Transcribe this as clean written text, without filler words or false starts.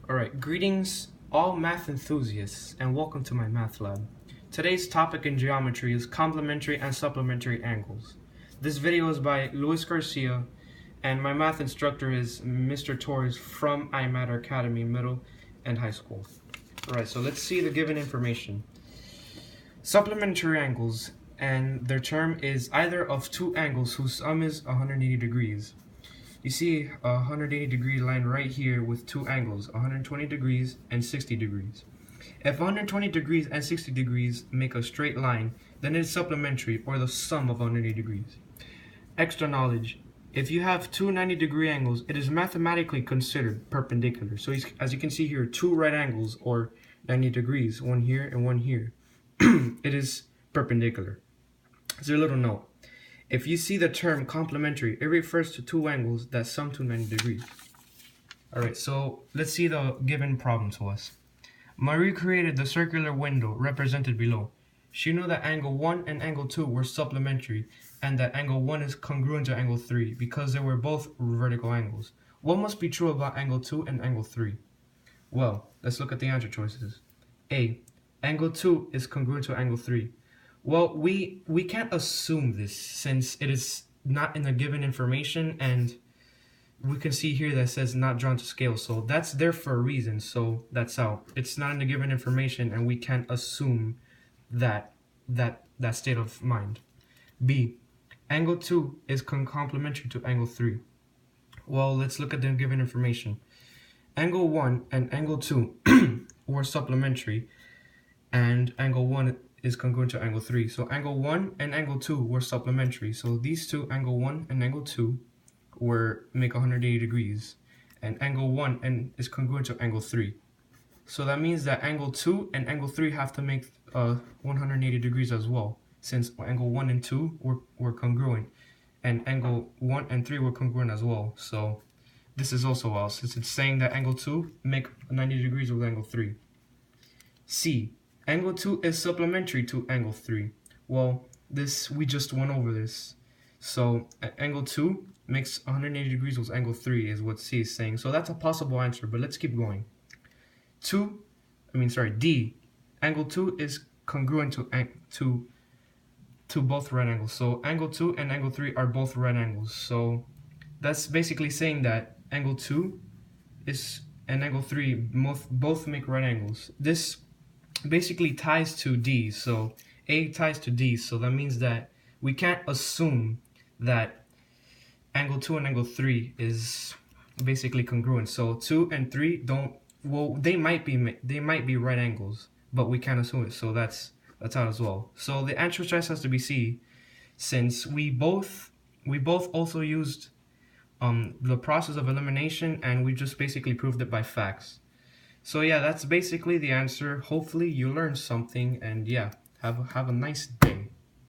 Alright, greetings all math enthusiasts and welcome to my math lab. Today's topic in geometry is complementary and supplementary angles. This video is by Luis Garcia and my math instructor is Mr. Torres from iMatter Academy Middle and High School. Alright, so let's see the given information. Supplementary angles, and their term is either of two angles whose sum is 180 degrees. You see a 180 degree line right here with two angles, 120 degrees and 60 degrees. If 120 degrees and 60 degrees make a straight line, then it is supplementary, or the sum of 180 degrees. Extra knowledge: if you have two 90-degree angles, it is mathematically considered perpendicular. So as you can see here, two right angles or 90 degrees, one here and one here. It is perpendicular. So a little note: if you see the term complementary, it refers to two angles that sum to 90 degrees. Alright, so let's see the given problem to us. Marie created the circular window represented below. She knew that angle 1 and angle 2 were supplementary and that angle 1 is congruent to angle 3 because they were both vertical angles. What must be true about angle 2 and angle 3? Well, let's look at the answer choices. A. Angle 2 is congruent to angle 3. Well, we can't assume this since it is not in the given information, and we can see here that says not drawn to scale, so that's there for a reason, so that's out. It's not in the given information and we can't assume that state of mind. B. Angle 2 is complementary to angle 3. Well, let's look at the given information. Angle 1 and angle 2 were supplementary, and angle 1 is congruent to angle 3. So angle 1 and angle 2 were supplementary. So these two, angle 1 and angle 2, make 180 degrees. And angle 1 is congruent to angle 3. So that means that angle 2 and angle 3 have to make 180 degrees as well, since angle 1 and 2 were congruent. And angle 1 and 3 were congruent as well. So this is also out, since it's saying that angle 2 make 90 degrees with angle 3. C. Angle 2 is supplementary to angle 3. Well, we just went over this. So angle 2 makes 180 degrees with angle 3 is what C is saying. So that's a possible answer, but let's keep going. D. Angle 2 is congruent to both right angles. So angle 2 and angle 3 are both right angles. So that's basically saying that angle 2 and angle 3 both make right angles. This basically ties to D, so A ties to D, so that means that we can't assume that angle 2 and angle 3 is basically congruent. So 2 and 3 they might be right angles, but we can't assume it, so that's out as well. So the answer choice has to be C, since we both also used the process of elimination, and we just basically proved it by facts. So yeah, that's basically the answer. Hopefully you learned something, and yeah, have a nice day.